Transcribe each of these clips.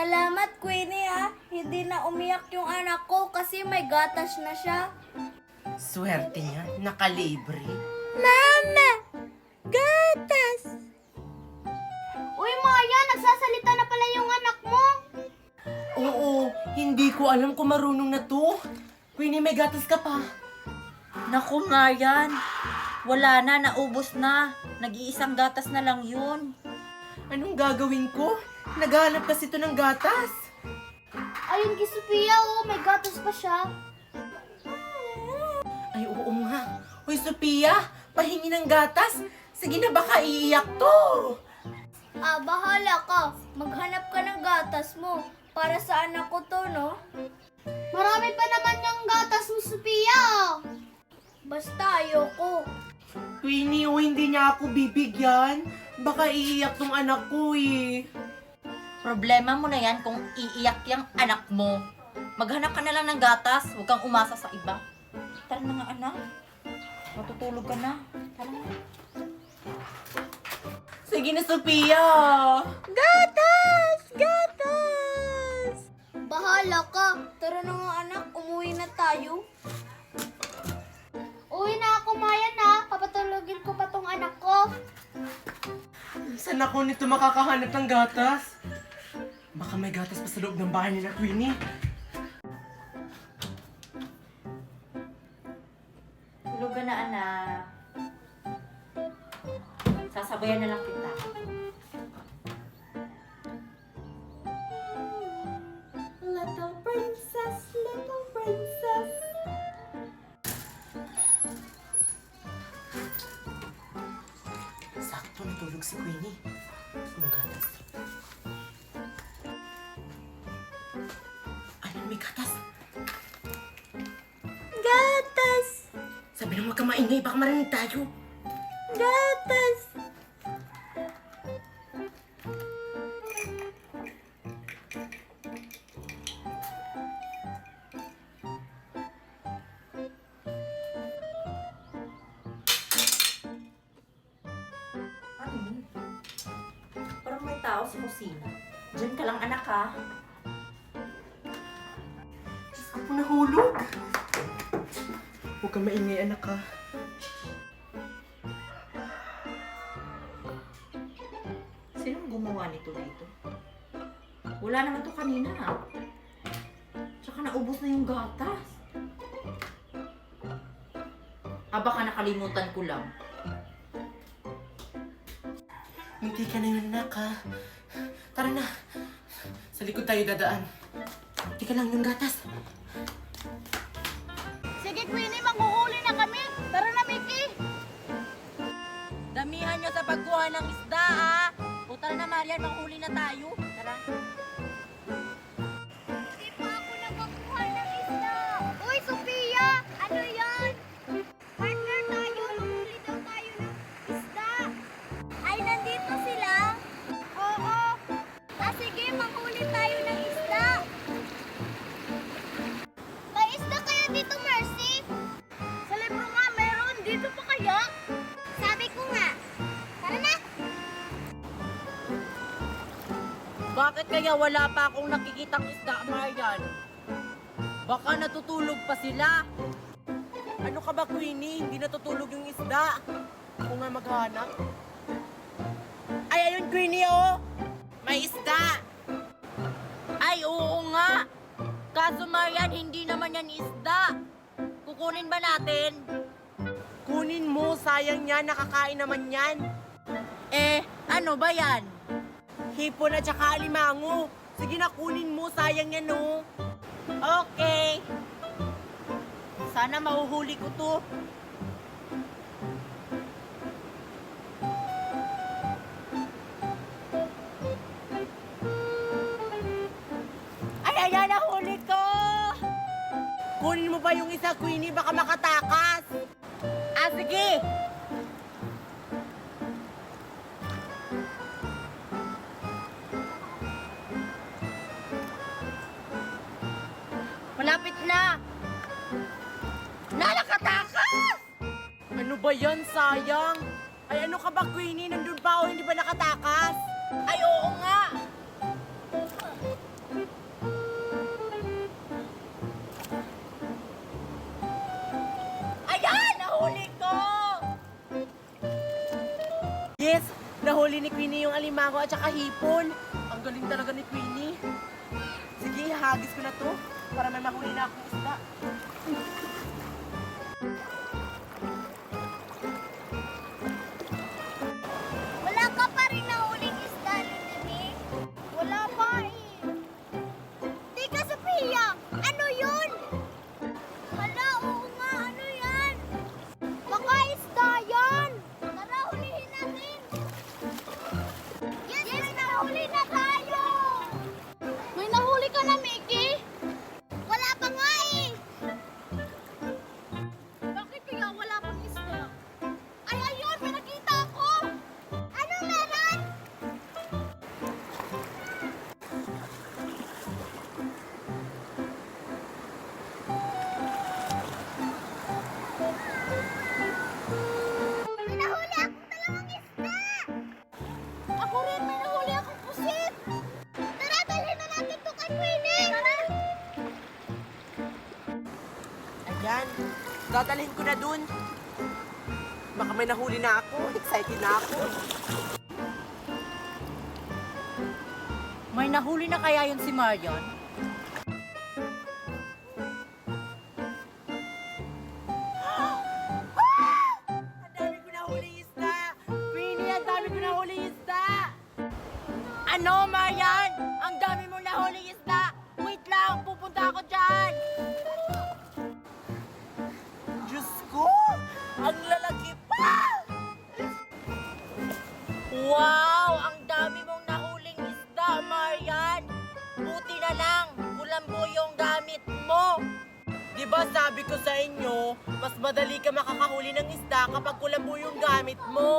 Salamat, Queenie ha. Hindi na umiyak yung anak ko kasi may gatas na siya. Swerte niya, nakalibre. Mama! Gatas! Uy, Maya! Nagsasalita na pala yung anak mo. Oo, hindi ko alam kung marunong na to. Queenie, may gatas ka pa. Naku nga yan. Wala na, naubos na. Nag-iisang gatas na lang yun. Anong gagawin ko? Naghahanap kasi ito ng gatas. Ayun kay Sophia, oh. May gatas pa siya. Ay, oo nga. Hoy, Sophia, pahingi ng gatas. Sige na, baka iiyak to. Bahala ka. Maghanap ka ng gatas mo. Para sa anak ko to, no? Marami pa naman yung gatas mo, Sophia. Basta ayoko. Queenie, hindi niya ako bibigyan. Baka iiyak tong anak ko eh. Problema mo na yan kung iiyak yung anak mo. Maghanap ka na lang ng gatas. Huwag kang umasa sa iba. Tara na nga, anak. Matutulog ka na. Tara na. Sige na, Sophia. Gatas! Gatas! Bahala ka. Tara na nga, anak. Umuwi na tayo. Uwi na ako, Maya na. Papatulogin ko pa tong anak ko. Saan ako nito makakahanap ng gatas? Baka may gatas pa sa loob ng bahay nila, Queenie. Tulog ka na, anak. Sasabayan na lang kita. Little princess, little princess. Sakto natulog si Queenie. Ang gatas. Ayun, may gatas. Gatas! Sabi nang huwag ka maingay, baka marinig tayo. Gatas! Ano yun? Parang may tao sa kusina. Diyan ka lang, anak, ha? Diyos ko po nahulog. Huwag ka maingay, anak ha. Sinong gumawa nito dito? Wala naman to kanina, ha? Tsaka naubos na yung gatas. Baka nakalimutan ko lang. Hindi ka na yun, anak ha. Tara na. Sa likod tayo dadaan. Hindi ka lang yung gatas. Sige, Queenie, maghuhuli na kami. Tara na, Mickey. Damihan nyo sa pagkuha ng isda, ha? O tara na, Marian, manghuli na tayo. Tara. Hindi pa ako nakakuha ng isda. Uy, Sophia! Ano yan? Partner tayo. Manghuli daw tayo ng isda. Ay, nandito sila? Oo. Sige, manghuli tayo ng isda. May isda kaya dito, Mercy? Sa libro nga, meron. Dito pa kaya? Sabi ko nga. Tara na. Bakit kaya wala pa akong nakikitang isda, Marian? Baka natutulog pa sila. Ano ka ba, Queenie? Hindi natutulog yung isda. Ako nga maghanap. Ay, ayun, Queenie, oh! May isda! Ay, oo nga. Kaso, Marian, hindi naman yan isda. Kukunin ba natin? Kunin mo, sayang yan, nakakain naman yan. Ano ba yan? Hipon at saka alimango. Sige na, kunin mo, sayang yan, oh. Okay. Sana mahuhuli ko to. Ay, ayan, nahuli ko! Kunin mo pa yung isa, Queenie, baka makatakas. Sige! Malapit na! Nakatakas! Ano ba yan, sayang? Ay, ano ka ba, Queenie? Nandun pa o hindi ba nakatakas? Ay, oo nga! nahuli ni Queenie yung alimango at saka hipon. Ang galing talaga ni Queenie. Sige, hagis ko na to para may mahuli na akong isda. Wala ka pa rin nahuling isda, Lindy. Wala pa eh. Tika, Sophia! Ano yun? Hala, oo nga, ano yan? Baka isda yan! Tara, hulihin natin! Yes, may nahuli na tayo! May nahuli ka na, Mickey? Wala pa nga eh! Bakit kaya wala pang isda? Ay, ayun! May nakita ako! Ano meron? May nahuli akong dalawang isda! Ako rin, may nahuli akong pusit! Tara, dalhin na natin to kay Queenie! Tara! Ayan, dadalhin ko na dun. Baka may nahuli na ako. Excited na ako. May nahuli na kaya yun si Marian? Ang dami ko nahuli isda! Queenie, ang dami ko nahuli isda! Ano, Marian? Ang dami mo nahuli isda! Wait lang, pupunta ako dyan! Diyos ko! Ang lalaki pa! Wow! Ang dami mong nahuling isda, Marian! Buti na lang, kulambo yung gamit mo! Di ba sabi ko sa inyo, mas madali ka makakahuli ng isda kapag kulambo yung gamit mo?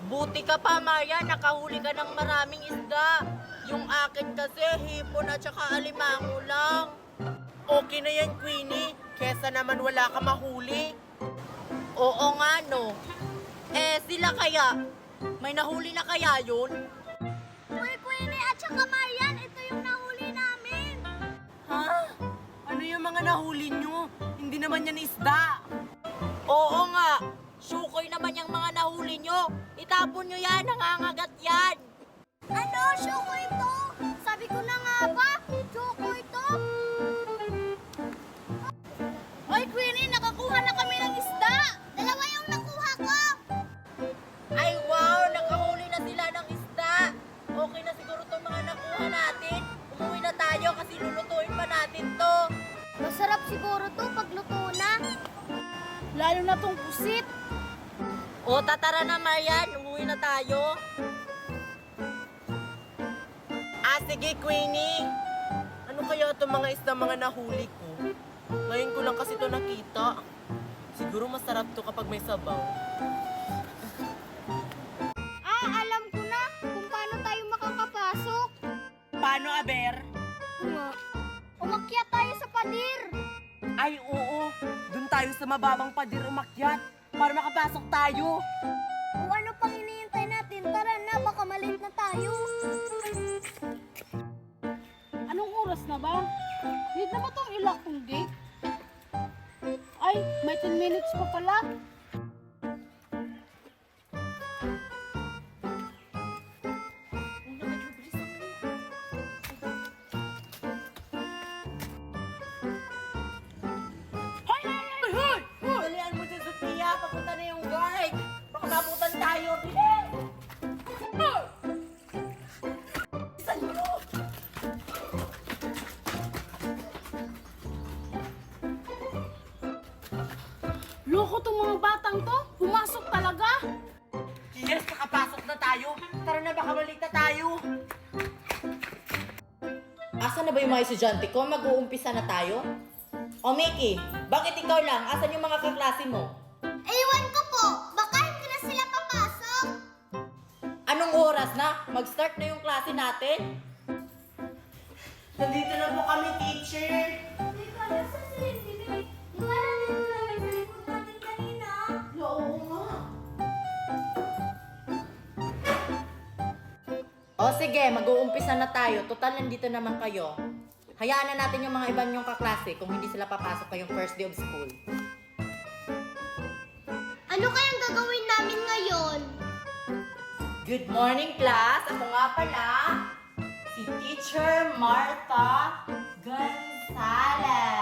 Buti ka pa, Marian, nakahuli ka ng maraming isda. Yung akin kasi, hipon at saka alimango lang. Okay na yan, Queenie. Kesa naman wala ka mahuli. Oo nga, no. Eh, sila kaya? May nahuli na kaya yun? Uy, Queenie at saka Marian, ito yung nahuli namin! Ha? Ano yung mga nahuli nyo? Hindi naman yan isda. Oo nga! Sukoy naman yung mga nahuli nyo! Itapon nyo yan! Nangangagat yan! Ano? Choco ito? Sabi ko na nga ba? Choco ito? Oy, Queenie, nakakuha na kami ng isda! Dalawa yung nakuha ko! Ay wow! Nakahuli na sila ng isda! Okay na siguro itong mga nakuha natin. Umuwi na tayo kasi lulutuin pa natin to. Masarap siguro to pag luto na. Lalo na tong pusit. O, tatara na, Marian. Umuwi na tayo. Sige, Queenie. Ano kaya itong mga isda mga nahuli ko? Ngayon ko lang kasi ito nakita. Siguro masarap to kapag may sabaw. Alam ko na kung paano tayo makakapasok. Paano, Aber? Umakyat tayo sa pader. Ay, oo. Doon tayo sa mababang pader umakyat para makapasok tayo. O ano pang hinihintay natin? Tara na, baka malate na tayo. Anong oras na ba? Need na ba itong ilak kong gate? Ay, may 10 minutes pa pala. Hoy! Hoy! Hoy! Hoy! Dalian mo dyan, Sophia. Papunta na yung guard. Baka mabutan tayo. Bilis! Hoy! Isan mo! Loko tong mga batang to. Pumasok talaga. Yes, nakapasok na tayo. Tara na, baka balik na tayo. Asan na ba yung mga estudyante ko? Mag-uumpisa na tayo? O, Mickey, bakit ikaw lang? Asan yung mga kaklase mo? Ewan ko po, baka hindi na sila papasok. Anong oras na? Mag-start na yung klase natin? Nandito na po kami, teacher. Di ba, nasa si Lindy? Di ba nandito namin sa likod natin kanina? Oo nga. O sige, mag-uumpisa na tayo. Total, nandito naman kayo. Hayaan na natin yung mga iba niyong kaklase kung hindi sila papasok kayong first day of school. Ano kayang gagawin namin ngayon? Good morning, class! Ako nga pala, si Teacher Martha Gonzales.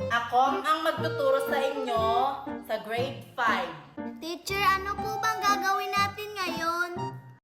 Ako ang magtuturo sa inyo sa grade 5. Teacher, ano po bang gagawin natin ngayon?